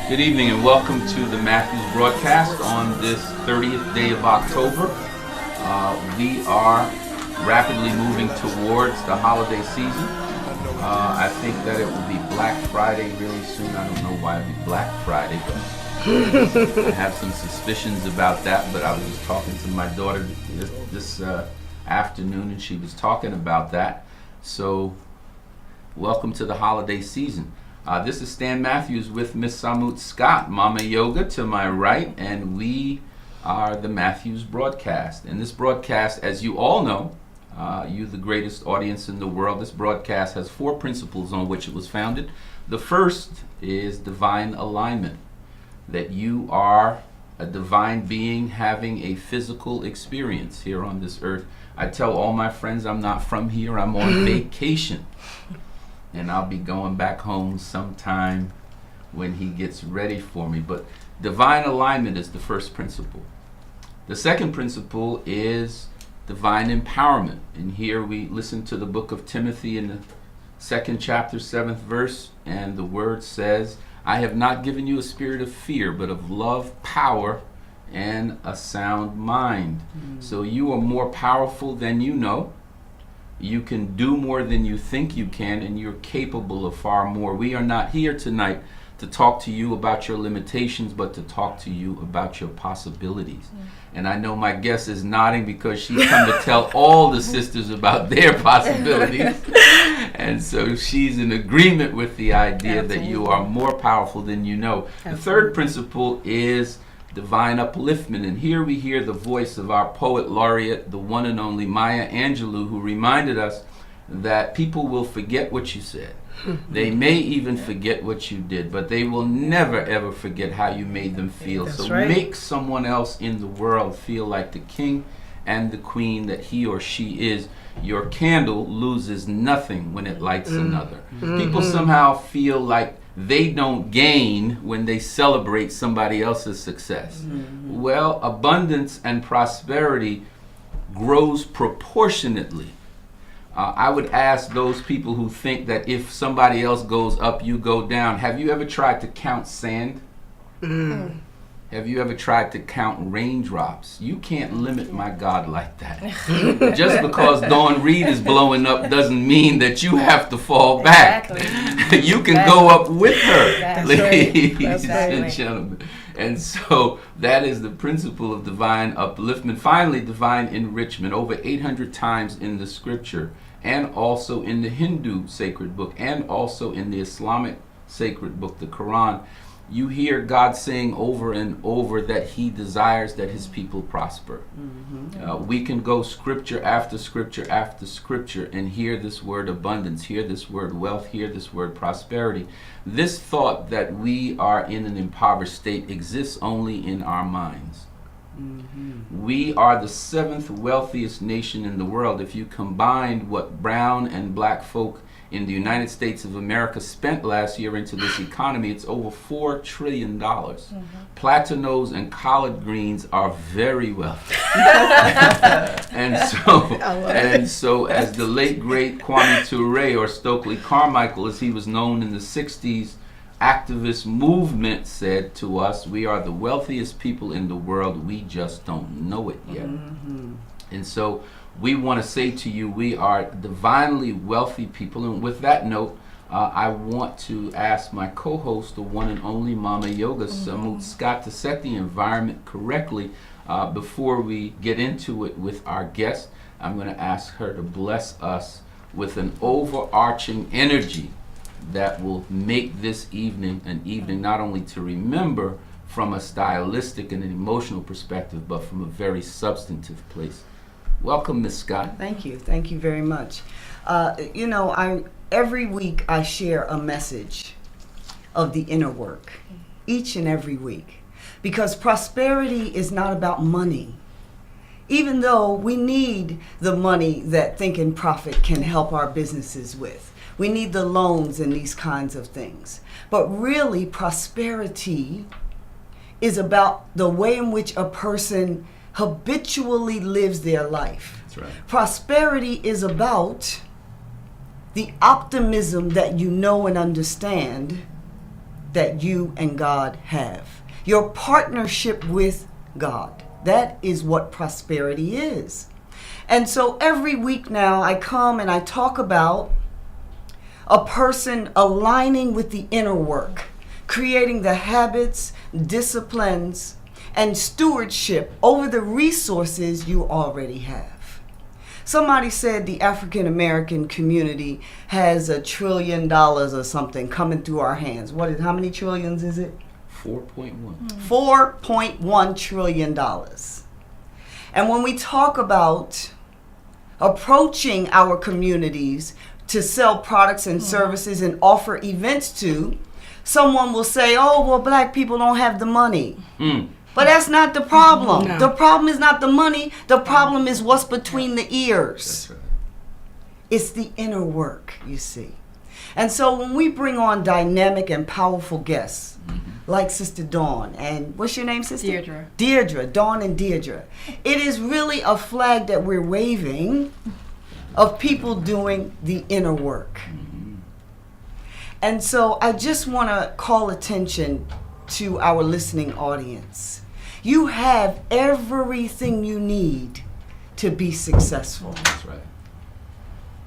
Good evening and welcome to the Matthews broadcast on this 30th day of October. We are rapidly moving towards the holiday season. I think that it will be Black Friday really soon. I don't know why it'll be Black Friday, but I have some suspicions about that. But I was just talking to my daughter this afternoon and she was talking about that. So welcome to the holiday season. This is Stan Matthews with Miss Samut Scott, Mama Yoga to my right, and we are the Matthews broadcast. And this broadcast, as you all know, you the greatest audience in the world, this broadcast has 4 principles on which it was founded. The first is divine alignment, that you are a divine being having a physical experience here on this earth. I tell all my friends I'm not from here, I'm on vacation. And I'll be going back home sometime when he gets ready for me. But divine alignment is the first principle. The second principle is divine empowerment. And here we listen to the book of Timothy in the 2nd chapter, 7th verse. And the word says, I have not given you a spirit of fear, but of love, power, and a sound mind. So you are more powerful than you know. You can do more than you think you can, and you're capable of far more. We are not here tonight to talk to you about your limitations, but to talk to you about your possibilities. And I know my guest is nodding because she's come to tell all the sisters about their possibilities. And so she's in agreement with the idea that you are more powerful than you know. The third principle is divine upliftment, and here we hear the voice of our poet laureate, the one and only Maya Angelou, who reminded us that people will forget what you said. They may even forget what you did, but they will never ever forget how you made them feel. That's so right. Make someone else in the world feel like the king and the queen that he or she is. Your candle loses nothing when it lights another. People somehow feel like they don't gain when they celebrate somebody else's success. Well, abundance and prosperity grows proportionately. I would ask those people who think that if somebody else goes up, you go down. Have you ever tried to count sand? Have you ever tried to count raindrops? You can't limit my God like that. Just because Dawn Reed is blowing up doesn't mean that you have to fall back. You can go up with her, ladies and gentlemen. And so that is the principle of divine upliftment. Finally, divine enrichment. Over 800 times in the scripture, and also in the Hindu sacred book, and also in the Islamic sacred book, the Quran, you hear God saying over and over that he desires that his people prosper. We can go scripture after scripture after scripture and hear this word abundance, hear this word wealth, hear this word prosperity. This thought that we are in an impoverished state exists only in our minds. We are the 7th wealthiest nation in the world. If you combined what brown and black folk in the United States of America spent last year into this economy, it's over $4 trillion. Platinos and collard greens are very wealthy. and so as the late great Kwame Ture, or Stokely Carmichael as he was known in the 60s, activist movement said to us, we are the wealthiest people in the world, we just don't know it yet. And so we want to say to you, we are divinely wealthy people. And with that note, I want to ask my co-host, the one and only Mama Yoga, Samut Scott, to set the environment correctly before we get into it with our guest. I'm going to ask her to bless us with an overarching energy that will make this evening an evening not only to remember from a stylistic and an emotional perspective, but from a very substantive place. Welcome, Miss Scott. Thank you very much. Every week I share a message of the inner work, each and every week, because prosperity is not about money. Even though we need the money that Think and Profit can help our businesses with. We need the loans and these kinds of things. But really, prosperity is about the way in which a person habitually lives their life. That's right. Prosperity is about the optimism that you know and understand that you and God have. Your partnership with God. That is what prosperity is. And so every week now I come and I talk about a person aligning with the inner work, creating the habits, disciplines, and stewardship over the resources you already have. Somebody said the African American community has $1 trillion or something coming through our hands. How many trillions is it? 4.1. $4.1 trillion. And when we talk about approaching our communities to sell products and services and offer events to, someone will say, oh, well, black people don't have the money. But that's not the problem. No. The problem is not the money. The problem is what's between the ears. That's right. It's the inner work, you see. And so when we bring on dynamic and powerful guests, like Sister Dawn, and what's your name, Sister? Deirdre. Deirdre, Dawn and Deirdre. It is really a flag that we're waving of people doing the inner work. And so I just want to call attention to our listening audience. You have everything you need to be successful. That's right.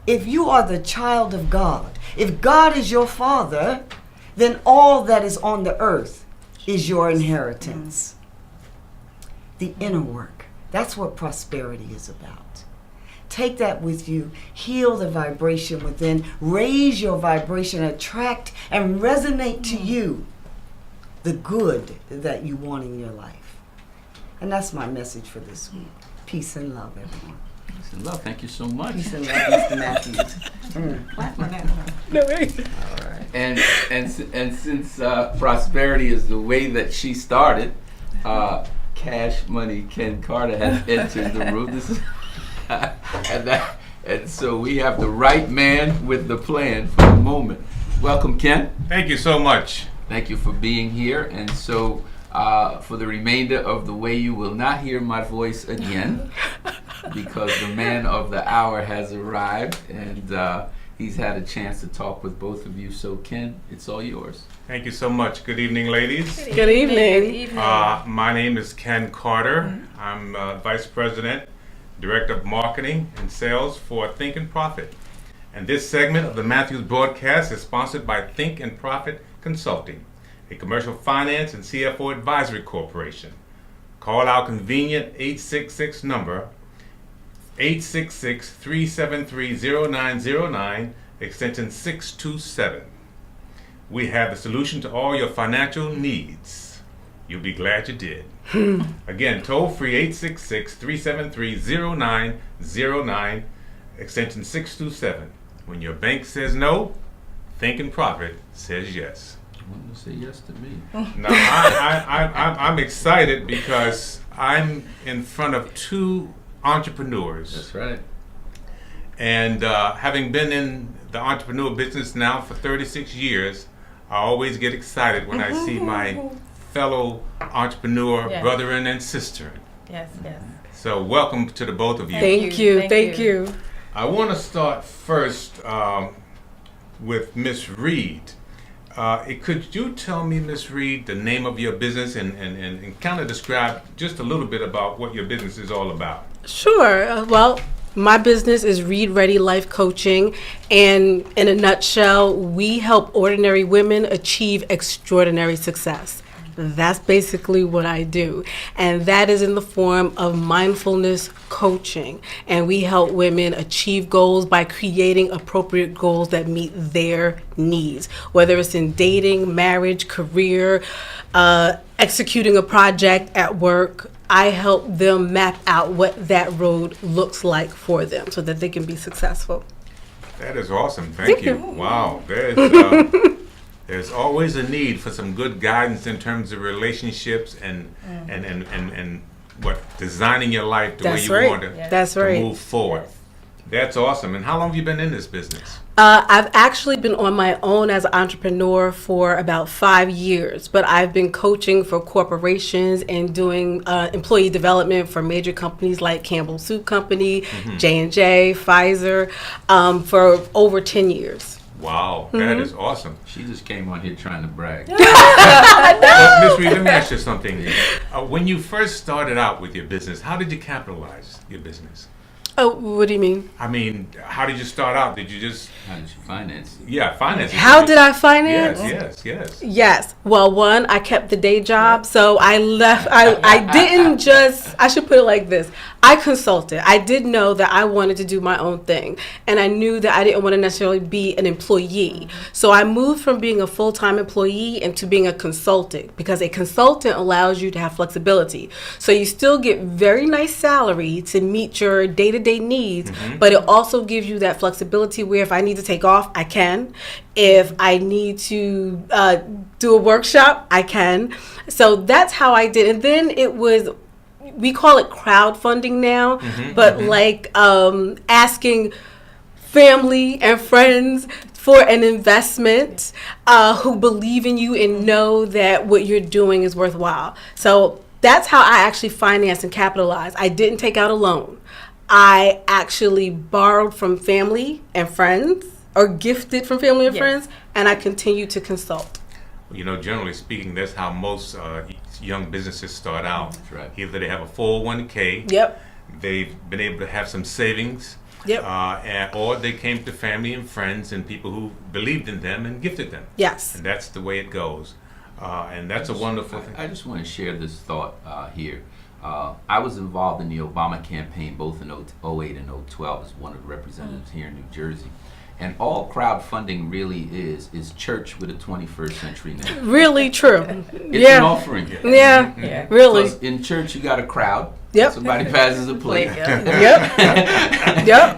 If you are the child of God, if God is your father, then all that is on the earth is your inheritance. The inner work. That's what prosperity is about. Take that with you, heal the vibration within, raise your vibration, attract and resonate to you the good that you want in your life. And that's my message for this week. Peace and love, everyone. Peace and love. Thank you so much. Peace and love, Mr. Matthews. No way. All right. And since prosperity is the way that she started, Cash Money Ken Carter has entered the room. This is and so we have the right man with the plan for the moment. Welcome, Ken. Thank you so much. Thank you for being here. And so for the remainder of the way, you will not hear my voice again because the man of the hour has arrived and he's had a chance to talk with both of you. So, Ken, it's all yours. Thank you so much. Good evening, ladies. Good evening. My name is Ken Carter. I'm Vice President, Director of Marketing and Sales for Think and Profit. And this segment of the Matthews broadcast is sponsored by Think and Profit Consulting, a commercial finance and CFO advisory corporation. Call our convenient 866 number, 866-373-0909, extension 627. We have the solution to all your financial needs. You'll be glad you did. Again, toll free 866-373-0909, extension 627. When your bank says no, Think and Profit says yes. You want to say yes to me? Now, I'm excited because I'm in front of two entrepreneurs. That's right. And having been in the entrepreneur business now for 36 years, I always get excited when I see my fellow entrepreneur brethren and sister. Yes, yes. So welcome to the both of you. Thank you. I want to start first with Miss Reed. Could you tell me, Miss Reed, the name of your business and kind of describe just a little bit about what your business is all about? Sure. Well, my business is Reed Ready Life Coaching, and in a nutshell, we help ordinary women achieve extraordinary success. That's basically what I do, and that is in the form of mindfulness coaching, and we help women achieve goals by creating appropriate goals that meet their needs, whether it's in dating, marriage, career, executing a project at work. I help them map out what that road looks like for them so that they can be successful. That is awesome. Thank you. Wow. There's always a need for some good guidance in terms of relationships and what designing your life the way you want to move forward. That's awesome. And how long have you been in this business? I've actually been on my own as an entrepreneur for about 5 years, but I've been coaching for corporations and doing employee development for major companies like Campbell Soup Company, J&J, Pfizer, for over 10 years. Wow, that is awesome. She just came on here trying to brag. Well, Ms. Reed, let me ask you something. When you first started out with your business, how did you capitalize your business? Oh, what do you mean? I mean, how did you start out? Did you just... How did you finance it? Yeah, finance. How did I finance? Yes. Yes. Well, one, I kept the day job, so I left. I didn't just, I should put it like this. I consulted. I did know that I wanted to do my own thing, and I knew that I didn't want to necessarily be an employee. So I moved from being a full-time employee into being a consultant, because a consultant allows you to have flexibility. So you still get very nice salary to meet your day-to-day needs, but it also gives you that flexibility where if I need to take off, I can. If I need to do a workshop, I can. So that's how I did. And then it was, we call it crowdfunding now, but like asking family and friends for an investment who believe in you and know that what you're doing is worthwhile. So that's how I actually financed and capitalized. I didn't take out a loan. I actually borrowed from family and friends, or gifted from family and friends, and I continue to consult. You know, generally speaking, that's how most young businesses start out. That's right. Either they have a 401k, Yep. they've been able to have some savings, or they came to family and friends and people who believed in them and gifted them. Yes. And that's the way it goes. And that's a wonderful thing. I just want to share this thought here. I was involved in the Obama campaign both in 08 and 012 as one of the representatives here in New Jersey. And all crowdfunding really is church with a 21st century name. Really true. It's an offering. Yeah. Really. Because in church you got a crowd. Yep. Somebody passes a plate. Yep.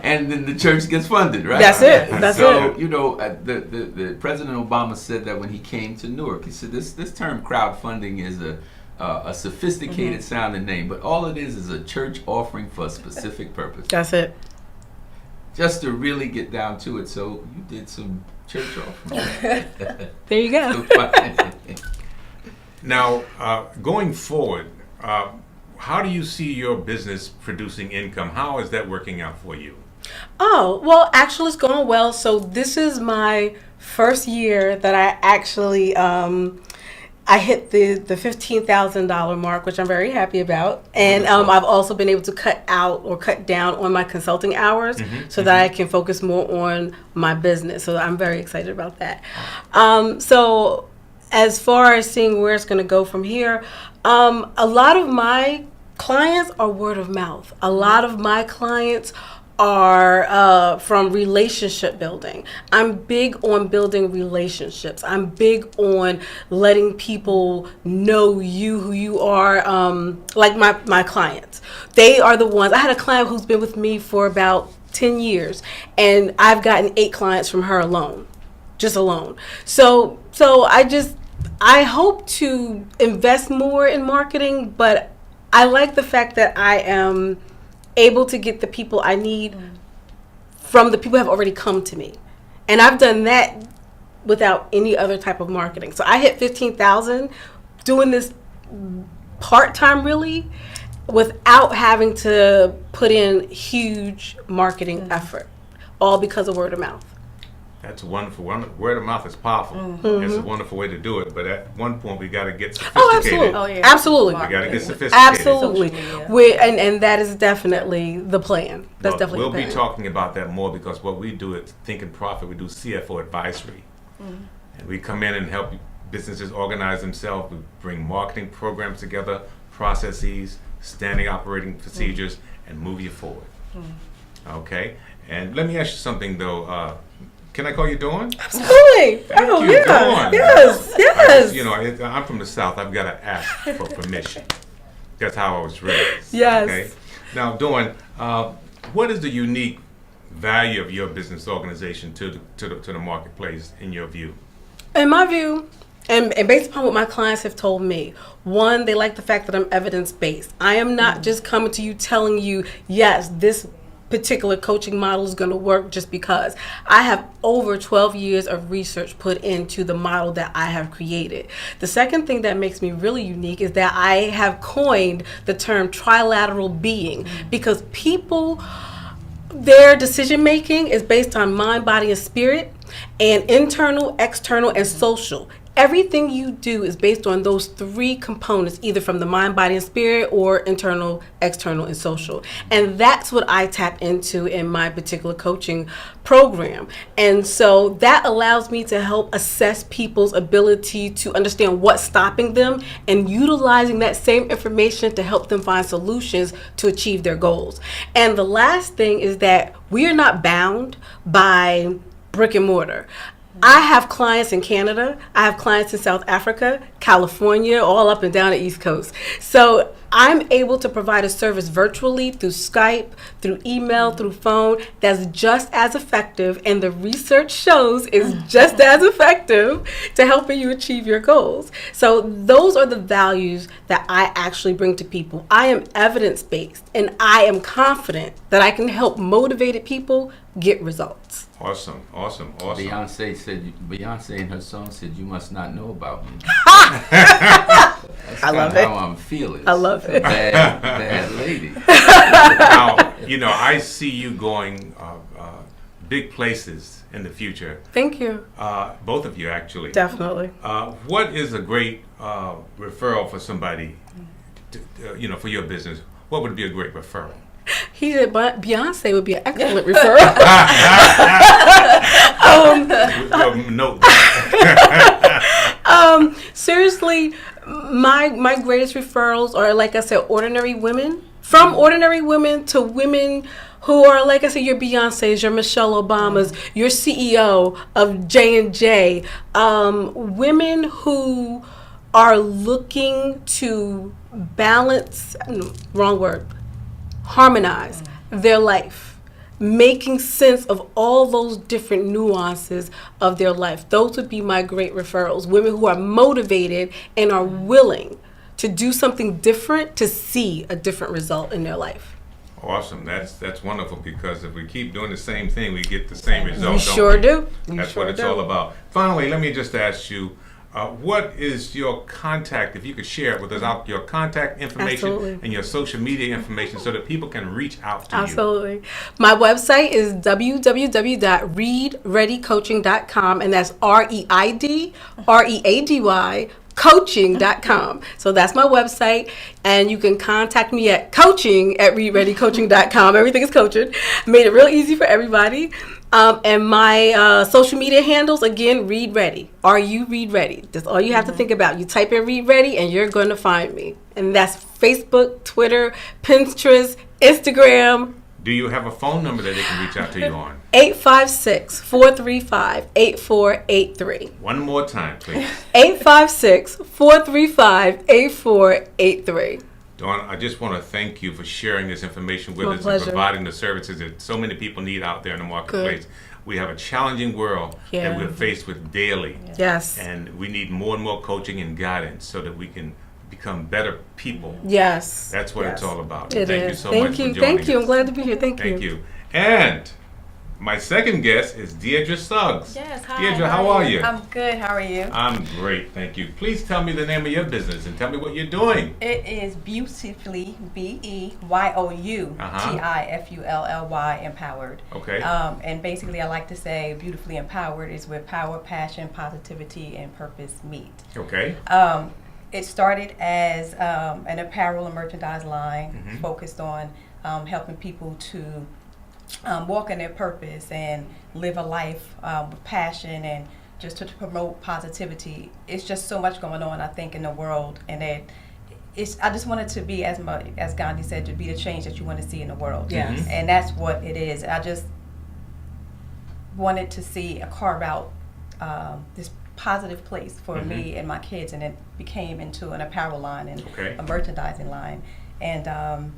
And then the church gets funded, right? That's it. That's so, it. you know, the President Obama said that when he came to Newark. He said this term crowdfunding is a sophisticated sounding name, but all it is a church offering for a specific purpose. That's it. Just to really get down to it. So you did some church offering. There you go. Now, going forward, how do you see your business producing income? How is that working out for you? Oh, well, actually it's going well. So this is my first year that I actually I hit the $15,000 mark, which I'm very happy about. And I've also been able to cut down on my consulting hours so that I can focus more on my business. So I'm very excited about that. So as far as seeing where it's going to go from here, a lot of my clients are word of mouth. A lot of my clients are from relationship building. I'm big on building relationships. I'm big on letting people know you, who you are. Like my clients, they are the ones. I had a client who's been with me for about 10 years, and I've gotten 8 clients from her alone, just alone. So I hope to invest more in marketing, but I like the fact that I am able to get the people I need from the people who have already come to me. And I've done that without any other type of marketing. So I hit 15,000 doing this part-time really without having to put in huge marketing effort, all because of word of mouth. That's wonderful. Word of mouth is powerful. It's a wonderful way to do it. But at one point, we got to get sophisticated. Oh, absolutely. Oh, yeah. Absolutely. We got to get sophisticated. Absolutely. And that is definitely the plan. That's definitely We'll the plan. be talking about that more, because what we do at Think and Profit, we do CFO advisory. And we come in and help businesses organize themselves. We bring marketing programs together, processes, standing operating procedures, and move you forward. Okay? And let me ask you something, though. Can I call you Dawn? Absolutely. Thank you, yeah. Dawn. Yes. I'm from the South. I've got to ask for permission. That's how I was raised. Yes. Okay? Now, Dawn, what is the unique value of your business organization to the marketplace, in your view? In my view, and based upon what my clients have told me, one, they like the fact that I'm evidence-based. I am not just coming to you telling you, yes, this particular coaching model is going to work just because. I have over 12 years of research put into the model that I have created. The second thing that makes me really unique is that I have coined the term trilateral being, because people, their decision making is based on mind, body, and spirit. And internal, external, and social. Everything you do is based on those three components, either from the mind, body, and spirit, or internal, external, and social. And that's what I tap into in my particular coaching program. And so that allows me to help assess people's ability to understand what's stopping them and utilizing that same information to help them find solutions to achieve their goals. And the last thing is that we are not bound by brick and mortar. I have clients in Canada, I have clients in South Africa, California, all up and down the East Coast. So I'm able to provide a service virtually through Skype, through email, through phone that's just as effective, and the research shows is just as effective to helping you achieve your goals. So those are the values that I actually bring to people. I am evidence-based, and I am confident that I can help motivated people get results. Awesome. Beyonce in her song said, "You must not know about me." I love That's it. how I'm feeling. I love it. Bad lady. Now, I see you going big places in the future. Thank you. Both of you, actually. Definitely. What is a great referral for somebody, for your business? What would be a great referral? He said, but Beyonce would be an excellent referral. We'll note that. Seriously, my greatest referrals are, like I said, ordinary women. From ordinary women to women who are, like I said, your Beyoncés, your Michelle Obamas, your CEO of J&J, women who are looking to balance, harmonize their life, making sense of all those different nuances of their life. Those would be my great referrals. Women who are motivated and are willing to do something different to see a different result in their life. Awesome. That's wonderful, because if we keep doing the same thing, we get the same result. We sure do. That's what it's all about. Finally, let me just ask you, what is your contact, if you could share it with us, your contact information Absolutely. and your social media information so that people can reach out to Absolutely. My website is www.readreadycoaching.com, and that's REID coaching.com. So that's my website, and you can contact me at coaching@readreadycoaching.com. Everything is coaching. Made it real easy for everybody. And my social media handles, again, Read Ready. Are you Read Ready? That's all you have to think about. You type in Read Ready and you're going to find me. And that's Facebook, Twitter, Pinterest, Instagram. Do you have a phone number that they can reach out to you on? 856-435-8483. One more time, please. 856-435-8483. Dawn, I just want to thank you for sharing this information with My us pleasure. and providing the services that so many people need out there in the marketplace. Good. We have a challenging world Yeah. that we're faced with daily. Yes. And we need more and more coaching and guidance so that we can become better people. Yes. That's what it's Yes. all about. It Thank is. you so Thank much you. for joining Thank you. I'm us. glad to be here. Thank you. Thank you. And my second guest is Deirdre Suggs. Yes, hi. Deirdre, how are you? I'm good. How are you? I'm great, thank you. Please tell me the name of your business and tell me what you're doing. It is Beautifully, BEYOUTIFULLY, empowered. Okay. And basically, I like to say beautifully empowered is where power, passion, positivity, and purpose meet. Okay. It started as an apparel and merchandise line focused on helping people to walk in their purpose and live a life with passion and just to promote positivity. It's just so much going on, I think, in the world, and that I just want it to be, as Gandhi said, to be the change that you want to see in the world. Yes. And that's what it is. I just wanted to carve out this positive place for me and my kids, and it became into an apparel line and a merchandising line. And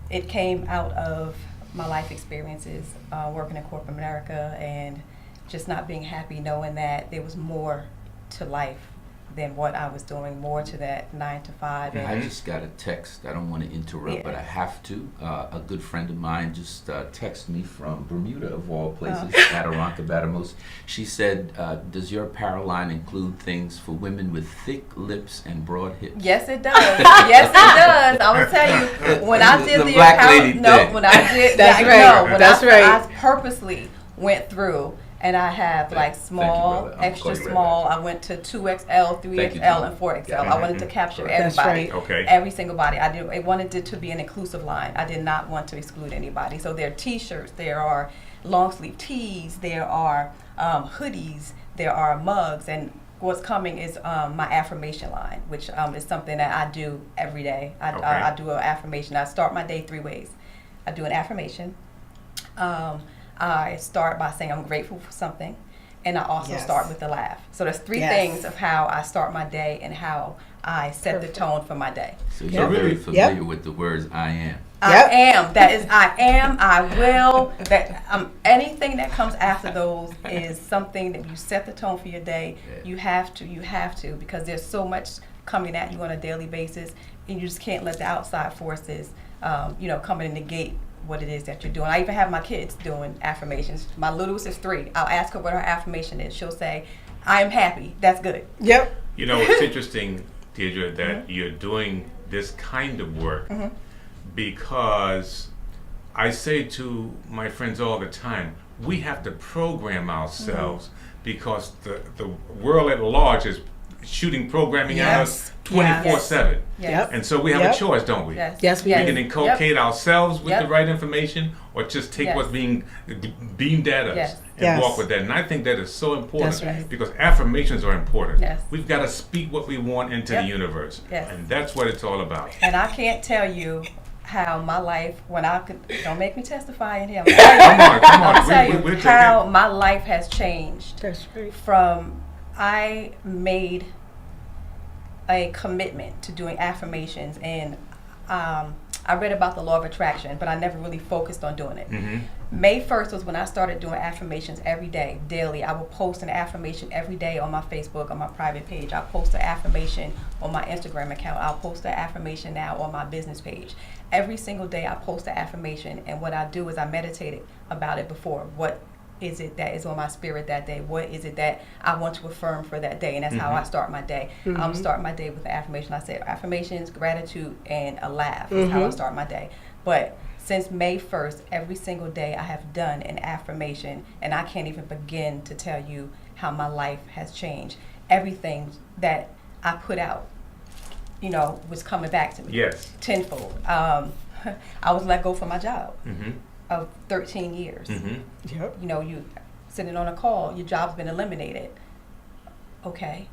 it came out of my life experiences working in corporate America and just not being happy, knowing that there was more to life than what I was doing, more to that 9 to 5. And I just got a text. I don't want to interrupt, but I have to. A good friend of mine just texted me from Bermuda, of all places, Adirondack. She said, does your apparel line include things for women with thick lips and broad hips? Yes, it does. Yes, it does. I will tell you, when I did the black apparel, lady thing. when I did, That's right. when That's right. I purposely went through And I have like small, brother. I'm extra glad you read small. I went to 2XL, 3XL, and 4XL. I wanted to capture everybody, Okay. every single body. I wanted it to be an inclusive line. I did not want to exclude anybody. So there are T-shirts, there are long sleeve tees, there are hoodies, there are mugs, and what's coming is my affirmation line, which is something that I do every day. I do an affirmation. I start my day 3 ways. I do an affirmation. I start by saying I'm grateful for something, and I also start with a laugh. So there's 3 things of how I start my day and how I set the tone for my day. So you're very familiar with the words I am. I am. That is I am, I will. That anything that comes after those is something that you set the tone for your day. You have to, because there's so much coming at you on a daily basis, and you just can't let the outside forces come in and negate what it is that you're doing. I even have my kids doing affirmations. My littlest is 3. I'll ask her what her affirmation is. She'll say, I am happy. That's good. Yep. You know, it's interesting, Deirdre, that you're doing this kind of work because I say to my friends all the time, we have to program ourselves because the world at large is shooting programming at us 24/7. Yes. And so we have a choice, don't we? Yes, We can inculcate ourselves with the right information, or just take what's being beamed at us and walk with that. And I think that is so important because affirmations are important. Yes. We've got to speak what we want into the universe. Yes. And that's what it's all about. And I can't tell you how my life, don't make me testify in here. Come on. I'll tell you We'll how my life has changed. That's right. From I made a commitment to doing affirmations, and I read about the law of attraction, but I never really focused on doing it. May 1st was when I started doing affirmations every day, daily. I will post an affirmation every day on my Facebook, on my private page. I'll post an affirmation on my Instagram account. I'll post an affirmation now on my business page. Every single day I post an affirmation, and what I do is I meditated about it before. What is it that is on my spirit that day? What is it that I want to affirm for that day? And that's how I start my day. Start my day with the affirmation. I say affirmations, gratitude, and a laugh is how I start my day. But since May 1st, every single day I have done an affirmation, and I can't even begin to tell you how my life has changed. Everything that I put out, was coming back to me. Yes. Tenfold. I was let go from my job. Of 13 years. Yep. You sitting on a call, your job's been eliminated. Okay,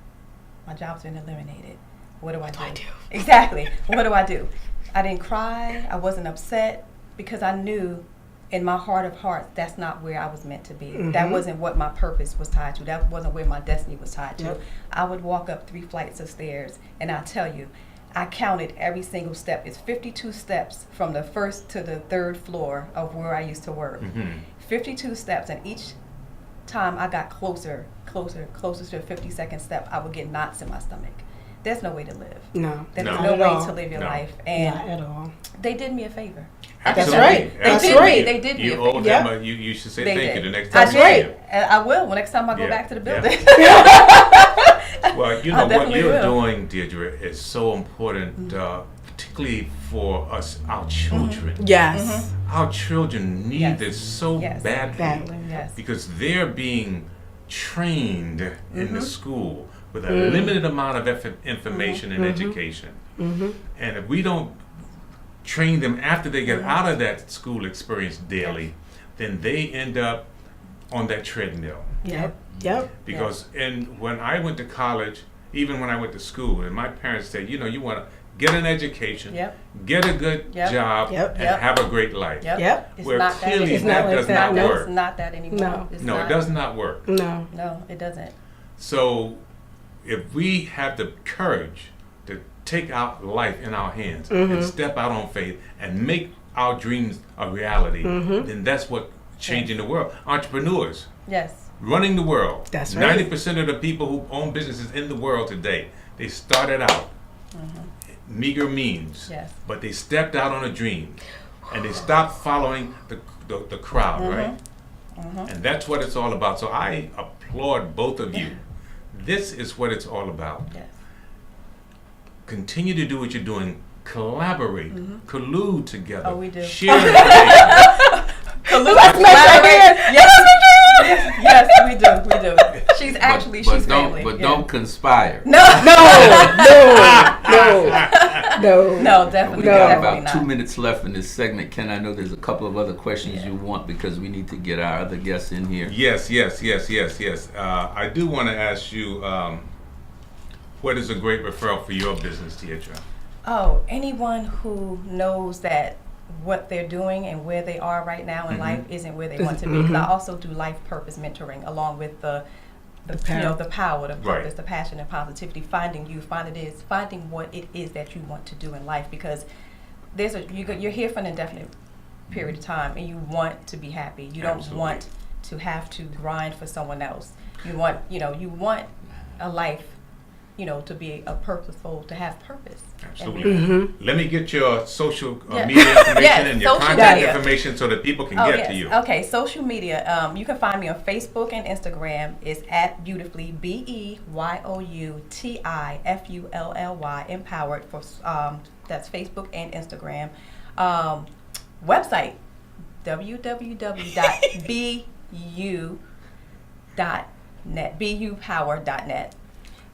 my job's been eliminated. What do I do? Exactly. What do I do? I didn't cry. I wasn't upset because I knew in my heart of hearts that's not where I was meant to be. That wasn't what my purpose was tied to. That wasn't where my destiny was tied to. I would walk up 3 flights of stairs, and I'll tell you, I counted every single step. It's 52 steps from the 1st to the 3rd floor of where I used to work. 52 steps, and each time I got closer to the 52nd step, I would get knots in my stomach. There's no way to live. No. There's No. no Not way at all. to live your No. life. And Not at all. they did me a favor. Absolutely. That's right. That's Absolutely. right. They did me You a owe favor. them. Yep. You should say They thank did. you the next I time did. you see them. And I will next time I go Yeah. back to the Yeah. building. Well, I what definitely you're will. doing, Deirdre, is so important, particularly for us, our children. Yes. Our children need Yes. this so Yes. badly Yes. because they're being trained in the school with a limited amount of information and education. And if we don't train them after they get out of that school experience daily, then they end up on that treadmill. Yep. Yep. Because when I went to college, even when I went to school, and my parents said, you want to get an education, get a good job, and have a great life. Yep. It's Where not clearly It's not that like does that. not No. work. It's not that anymore. No. It's No, not. it does not work. No. No, it doesn't. So if we have the courage to take our life in our hands and step out on faith and make our dreams a reality, then that's what changing the world. Entrepreneurs Yes. running the world. That's right. 90% of the people who own businesses in the world today, they started out meager means, but they stepped out on a dream and they stopped following the crowd, right? And that's what it's all about. So I applaud both of you. This is what it's all about. Yes. Continue to do what you're doing. Collaborate, collude together. Oh, we do. Share information. Let's make that Yes. Yes, we do. She's actually she's family. But don't conspire. No, definitely. We got definitely about not. 2 minutes left in this segment. Ken, I know there's a couple of other questions you want because we need to get our other guests in here. Yes. I do want to ask you, what is a great referral for your business, Deirdre? Oh, anyone who knows that what they're doing and where they are right now in life isn't where they want to be. Because I also do life purpose mentoring along with the power, the purpose, the passion and positivity, finding what it is that you want to do in life. Because you're here for an indefinite period of time and you want to be happy. You don't want to have to grind for someone else. You want a life, to be to have purpose. Absolutely. Let me get your social media information and your contact information so that people can get to you. Okay, social media. You can find me on Facebook and Instagram. It's at Beautifully, BEYOUTIFULLY, Empowered. That's Facebook and Instagram. Website, www.bupower.net, bupower.net.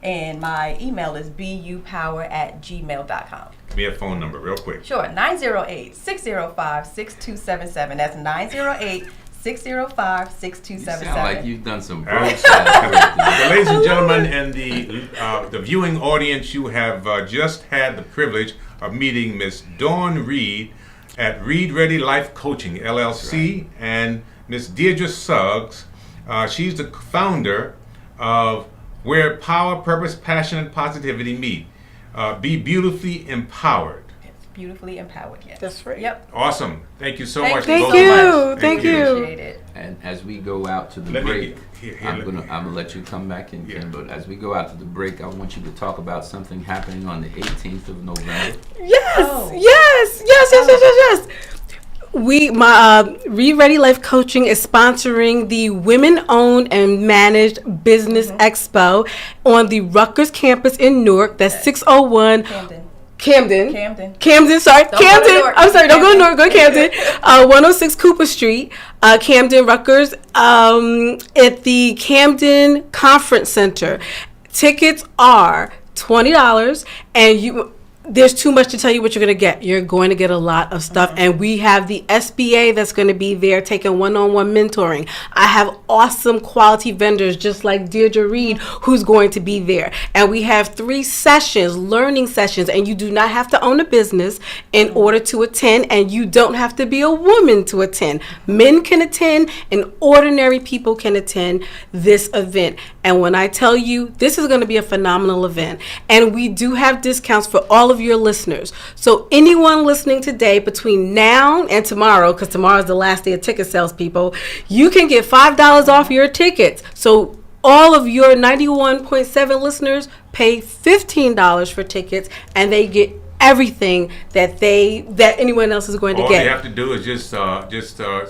And my email is bupower@gmail.com. Give me a phone number real quick. Sure, 908-605-6277. That's 908-605-6277. You sound like you've done some broad science. Well, ladies and gentlemen, and the viewing audience, you have just had the privilege of meeting Miss Dawn Reed at Reed Ready Life Coaching, LLC, and Miss Deirdre Suggs. She's the founder of Where Power, Purpose, Passion, and Positivity Meet. Be Beautifully Empowered. It's beautifully empowered, yes. That's right. Yep. Awesome. Thank you so Thank much. you both so of much. Thank you. Appreciate it. And as we go out to the break, I'm gonna let you come back in, Ken. But as we go out to the break, I want you to talk about something happening on the 18th of November. Yes. Reed Ready Life Coaching is sponsoring the Women-Owned and Managed Business Expo on the Rutgers campus in Newark. That's 601 Camden. Sorry, Camden. I'm sorry, don't go to Newark, go to Camden. 106 Cooper Street, Camden, Rutgers, at the Camden Conference Center. Tickets are $20, and there's too much to tell you what you're going to get. You're going to get a lot of stuff. And we have the SBA that's going to be there taking one-on-one mentoring. I have awesome quality vendors just like Deirdre Reed who's going to be there. And we have 3 sessions, learning sessions. And you do not have to own a business in order to attend. And you don't have to be a woman to attend. Men can attend and ordinary people can attend this event. And when I tell you, this is going to be a phenomenal event. And we do have discounts for all of your listeners. So anyone listening today between now and tomorrow, because tomorrow is the last day of ticket sales, people, you can get $5 off your tickets. So all of your 91.7 listeners pay $15 for tickets, and they get everything that anyone else is going to get. All they have to do is just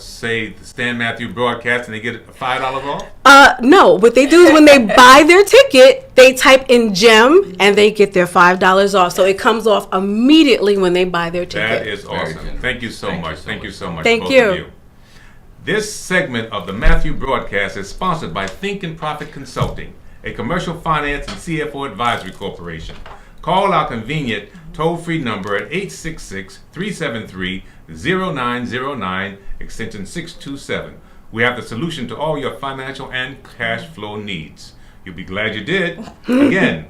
say the Stan Matthew broadcast, and they get $5 off. No, what they do is when they buy their ticket, they type in GEM and they get their $5 off. So it comes off immediately when they buy their ticket. That is awesome. Thank you so much. Thank you so much. Thank both you. Of you. This segment of the Matthew broadcast is sponsored by Think and Profit Consulting, a commercial finance and CFO advisory corporation. Call our convenient toll-free number at 866-373-0909, extension 627. We have the solution to all your financial and cash flow needs. You'll be glad you did. Again,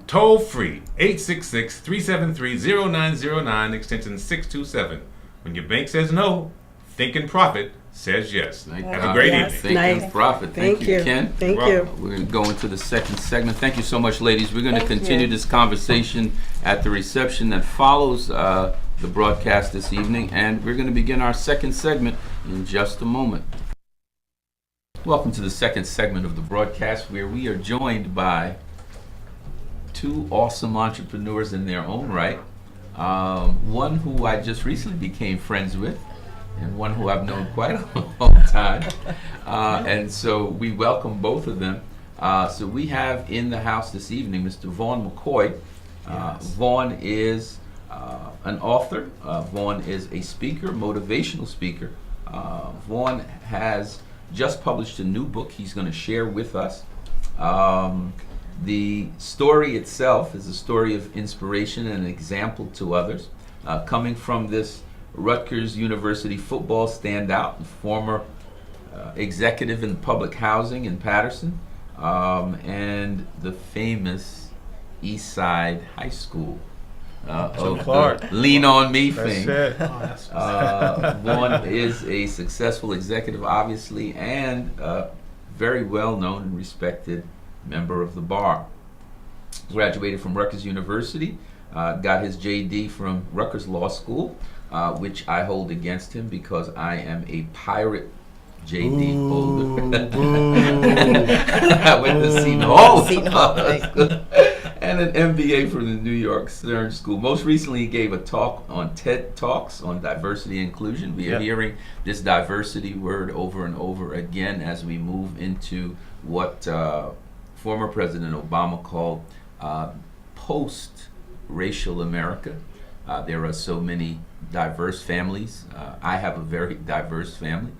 toll-free, 866-373-0909, extension 627. When your bank says no, Think and Profit says yes. Have a great evening. Think and Profit. Thank you, Ken. Thank you. We're going to go into the second segment. Thank you so much, ladies. We're going to continue this conversation at the reception that follows the broadcast this evening, and we're going to begin our second segment in just a moment. Welcome to the second segment of the broadcast, where we are joined by 2 awesome entrepreneurs in their own right. One who I just recently became friends with, and one who I've known quite a long time. And so we welcome both of them. So we have in the house this evening Mr. Vaughn Mccoy. Vaughn is an author. Vaughn is a speaker, motivational speaker. Vaughn has just published a new book he's going to share with us. The story itself is a story of inspiration and an example to others, coming from this Rutgers University football standout, former executive in public housing in Patterson, and the famous East Side High School of the Lean On Me thing. Vaughn is a successful executive, obviously, and very well known and respected member of the bar. Graduated from Rutgers University, got his JD from Rutgers Law School, which I hold against him because I am a pirate JD holder. I went to Seton Hall. And an MBA from the New York Stern School. Most recently, he gave a talk on TED Talks on diversity and inclusion. We are hearing this diversity word over and over again as we move into what former President Obama called post-racial America. There are so many diverse families. I have a very diverse family.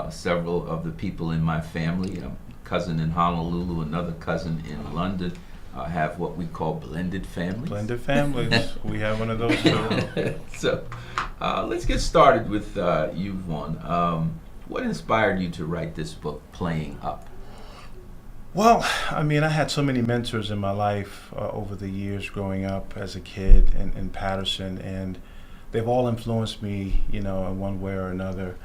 Several of the people in my family, a cousin in Honolulu, another cousin in London, have what we call blended families. Blended families. We have one of those too. So let's get started with you, Vaughn. What inspired you to write this book, Playing Up? Well, I mean, I had so many mentors in my life over the years growing up as a kid in Patterson, and they've all influenced me, in one way or another,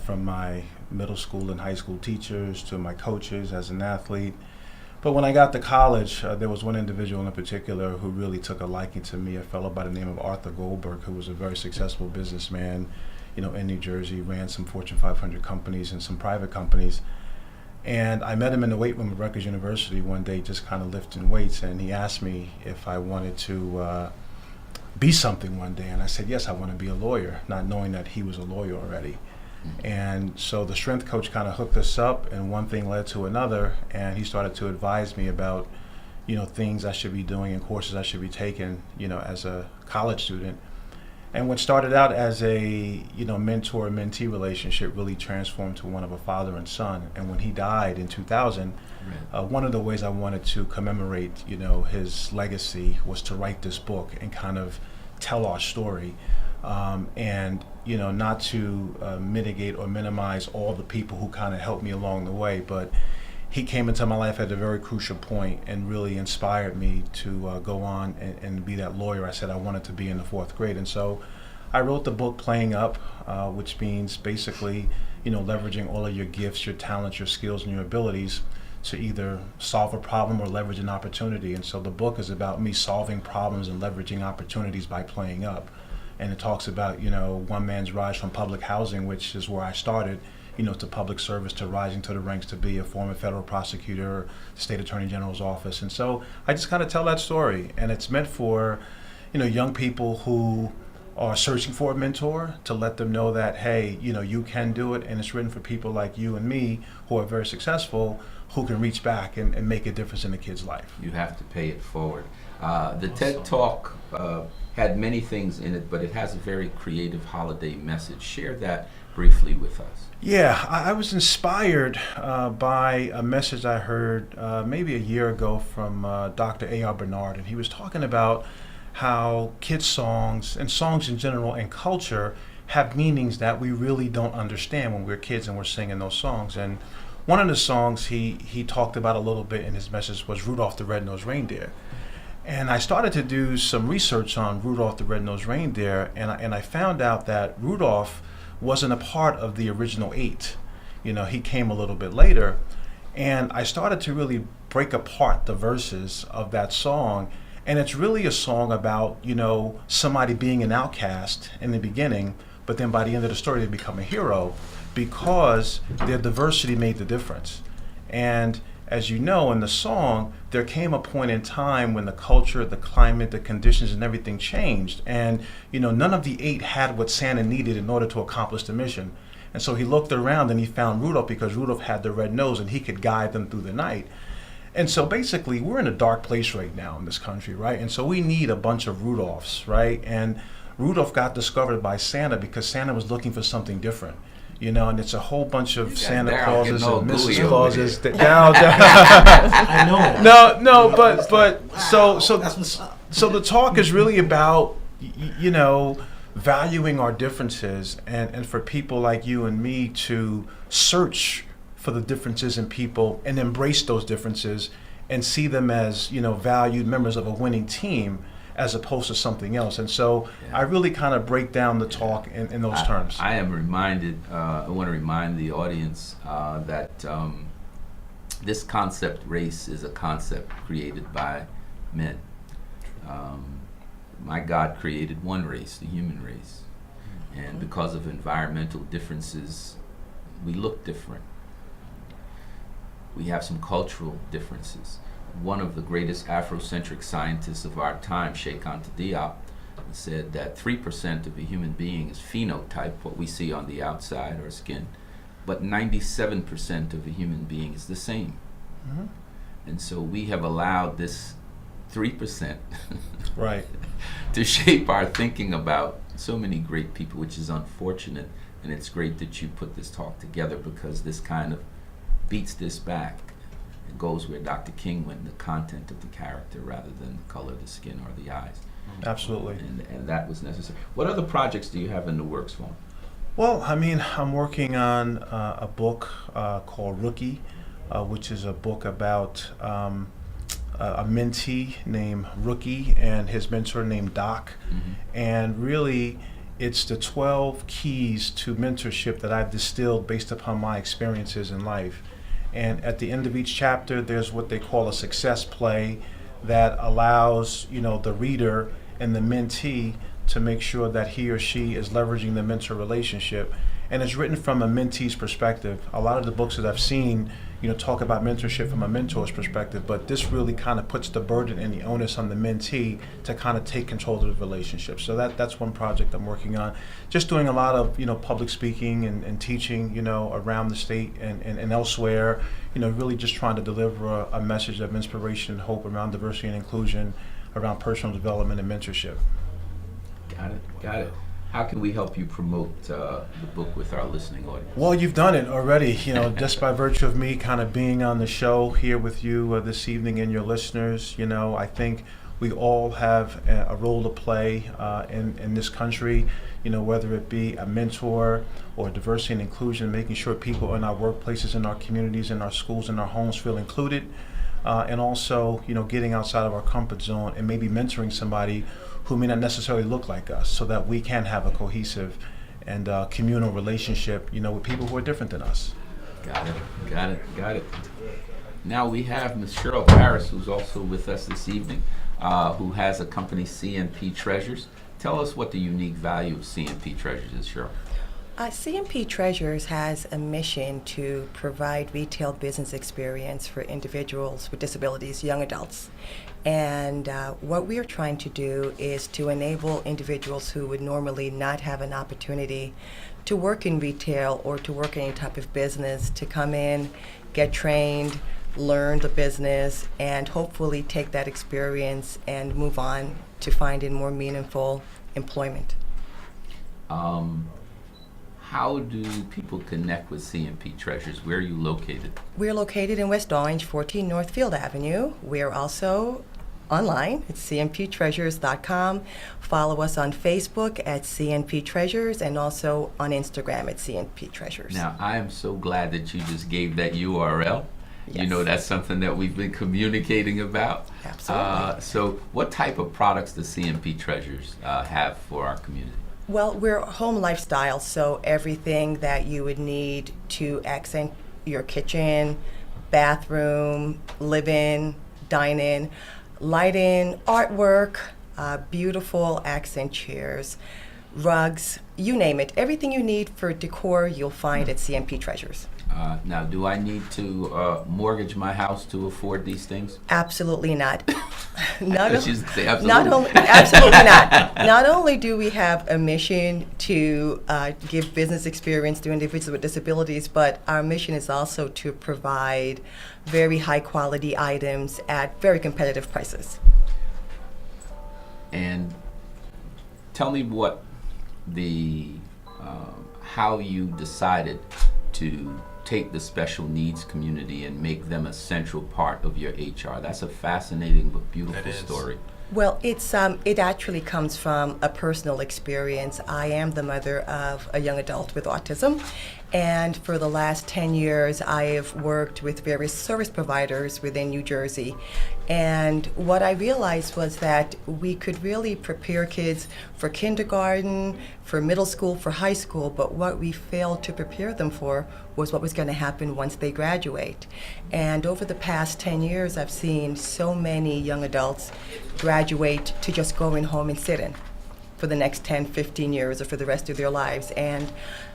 from my middle school and high school teachers to my coaches as an athlete. But when I got to college, there was one individual in particular who really took a liking to me, a fellow by the name of Arthur Goldberg, who was a very successful businessman, in New Jersey, ran some Fortune 500 companies and some private companies. And I met him in the weight room at Rutgers University one day, just kind of lifting weights, and he asked me if I wanted to be something one day. And I said, yes, I want to be a lawyer, not knowing that he was a lawyer already. And so the strength coach kind of hooked us up, and one thing led to another, and he started to advise me about, things I should be doing and courses I should be taking, as a college student. And what started out as a, mentor-mentee relationship really transformed to one of a father and son. And when he died in 2000, one of the ways I wanted to commemorate, his legacy was to write this book and kind of tell our story. And not to mitigate or minimize all the people who kind of helped me along the way, but he came into my life at a very crucial point and really inspired me to go on and be that lawyer I said I wanted to be in the 4th grade. And so I wrote the book Playing Up, which means basically, leveraging all of your gifts, your talents, your skills, and your abilities to either solve a problem or leverage an opportunity. And so the book is about me solving problems and leveraging opportunities by playing up. And it talks about, one man's rise from public housing, which is where I started, to public service, to rising to the ranks to be a former federal prosecutor, state attorney general's office. And so I just kind of tell that story. And it's meant for, young people who are searching for a mentor, to let them know that, hey, you can do it. And it's written for people like you and me who are very successful, who can reach back and make a difference in a kid's life. You have to pay it forward. The TED Talk had many things in it, but it has a very creative holiday message. Share that briefly with us. Yeah, I was inspired by a message I heard maybe a year ago from Dr. A.R. Bernard, and he was talking about how kids' songs and songs in general and culture have meanings that we really don't understand when we're kids and we're singing those songs. And one of the songs he talked about a little bit in his message was Rudolph the Red-Nosed Reindeer. And I started to do some research on Rudolph the Red-Nosed Reindeer, and I found out that Rudolph wasn't a part of the original 8. He came a little bit later, and I started to really break apart the verses of that song, and it's really a song about, somebody being an outcast in the beginning, but then by the end of the story they become a hero because their diversity made the difference. And as you know, in the song, there came a point in time when the culture, the climate, the conditions, and everything changed. And, none of the 8 had what Santa needed in order to accomplish the mission. And so he looked around and he found Rudolph because Rudolph had the red nose and he could guide them through the night. And so basically, we're in a dark place right now in this country, right? And so we need a bunch of Rudolphs, right? And Rudolph got discovered by Santa because Santa was looking for something different. You know, and it's a whole bunch of Santa Daryl Clauses getting all and gooey Mrs. over Clauses. here. I know. No, but That's what's up. so the talk is really about, you know, valuing our differences, and for people like you and me to search for the differences in people and embrace those differences and see them as, you know, valued members of a winning team as opposed to something else. And so I really kind of break down the talk in those terms. I am reminded, I want to remind the audience that this concept race is a concept created by men. My God created one race, the human race. And because of environmental differences, we look different. We have some cultural differences. One of the greatest Afrocentric scientists of our time, Cheikh Anta Diop, said that 3% of a human being is phenotype, what we see on the outside, our skin, but 97% of a human being is the same. Mm-hmm. And so we have allowed this 3% right. to shape our thinking about so many great people, which is unfortunate. And it's great that you put this talk together, because this kind of beats this back. It goes where Dr. King went, the content of the character rather than the color of the skin or the eyes. Absolutely. And that was necessary. What other projects do you have in the works, Vaughn? Well, I mean, I'm working on a book called Rookie, which is a book about a mentee named Rookie and his mentor named Doc. Mm-hmm. And really, it's the 12 keys to mentorship that I've distilled based upon my experiences in life. And at the end of each chapter, there's what they call a success play that allows, you know, the reader and the mentee to make sure that he or she is leveraging the mentor relationship. And it's written from a mentee's perspective. A lot of the books that I've seen, you know, talk about mentorship from a mentor's perspective, but this really kind of puts the burden and the onus on the mentee to kind of take control of the relationship. So that's one project I'm working on. Just doing a lot of, you know, public speaking and teaching, you know, around the state and elsewhere, you know, really just trying to deliver a message of inspiration and hope around diversity and inclusion, around personal development and mentorship. Got it. How can we help you promote the book with our listening audience? Well, you've done it already, you know, just by virtue of me kind of being on the show here with you this evening and your listeners. You know, I think we all have a role to play in this country, you know, whether it be a mentor or diversity and inclusion, making sure people in our workplaces, in our communities, in our schools, in our homes feel included, and also, you know, getting outside of our comfort zone and maybe mentoring somebody who may not necessarily look like us, so that we can have a cohesive and communal relationship, you know, with people who are different than us. Got it. Now we have Ms. Cheryl Harris, who's also with us this evening, who has a company, CNP Treasures. Tell us what the unique value of CNP Treasures is, Cheryl. CNP Treasures has a mission to provide retail business experience for individuals with disabilities, young adults. And what we are trying to do is to enable individuals who would normally not have an opportunity to work in retail or to work in any type of business to come in, get trained, learn the business, and hopefully take that experience and move on to finding more meaningful employment. How do people connect with CNP Treasures? Where are you located? We're located in West Orange, 14 Northfield Avenue. We're also online. It's cnptreasures.com. Follow us on Facebook at CNP Treasures and also on Instagram at CNP Treasures. Now, I am so glad that you just gave that URL. Yes. You know, that's something that we've been communicating about. Absolutely. So what type of products does CNP Treasures have for our community? Well, we're home lifestyle, so everything that you would need to accent your kitchen, bathroom, live-in, dine-in, lighting, artwork, beautiful accent chairs, rugs, you name it. Everything you need for decor, you'll find at CNP Treasures. Now, do I need to mortgage my house to afford these things? Absolutely not. Absolutely not. Not only do we have a mission to give business experience to individuals with disabilities, but our mission is also to provide very high quality items at very competitive prices. And tell me what how you decided to take the special needs community and make them a central part of your HR. That's a fascinating but beautiful story. Well, it actually comes from a personal experience. I am the mother of a young adult with autism, and for the last 10 years, I have worked with various service providers within New Jersey. And what I realized was that we could really prepare kids for kindergarten, for middle school, for high school, but what we failed to prepare them for was what was going to happen once they graduate. And over the past 10 years, I've seen so many young adults graduate to just going home and sitting for the next 10, 15 years or for the rest of their lives. And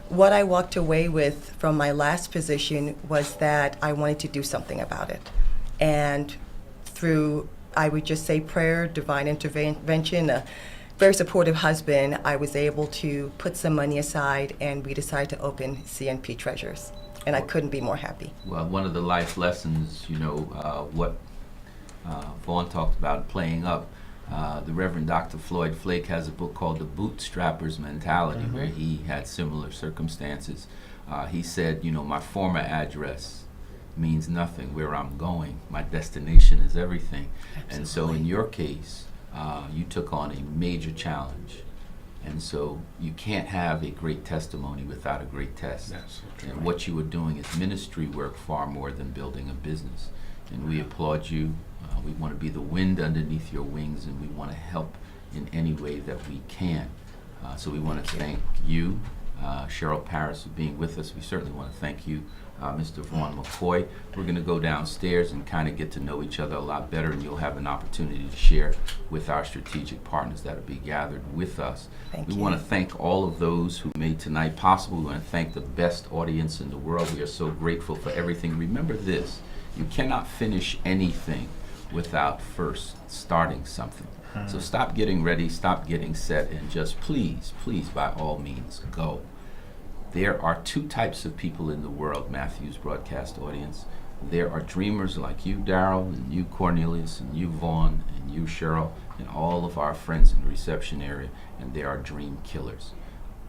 what I walked away with from my last position was that I wanted to do something about it. And through, I would just say, prayer, divine intervention, a very supportive husband, I was able to put some money aside, and we decided to open CNP Treasures. And I couldn't be more happy. Well, one of the life lessons, what Vaughn talked about, playing up, the Reverend Dr. Floyd Flake has a book called The Bootstrapper's Mentality, where he had similar circumstances. He said, my former address means nothing. Where I'm going, my destination is everything. Absolutely. And so in your case, you took on a major challenge. And so you can't have a great testimony without a great test. That's so and what you were doing is ministry work far more than building a business. And we applaud you. We want to be the wind underneath your wings, and we want to help in any way that we can. So we want to thank you, Cheryl Paris, for being with us. We certainly want to thank you, Mr. Vaughn Mccoy. We're going to go downstairs and kind of get to know each other a lot better, and you'll have an opportunity to share with our strategic partners that will be gathered with us. Thank we you. want to thank all of those who made tonight possible. We want to thank the best audience in the world. We are so grateful for everything. Remember this, you cannot finish anything without first starting something. So stop getting ready, stop getting set, and just please, by all means, go. There are two types of people in the world, Matthew's broadcast audience. There are dreamers like you, Darryl, and you, Cornelius, and you, Vaughn, and you, Cheryl, and all of our friends in the reception area, and there are dream killers.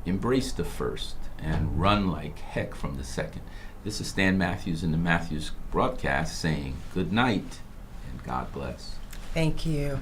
Embrace the first and run like heck from the second. This is Stan Matthews in the Matthews broadcast saying good night and God bless. Thank you.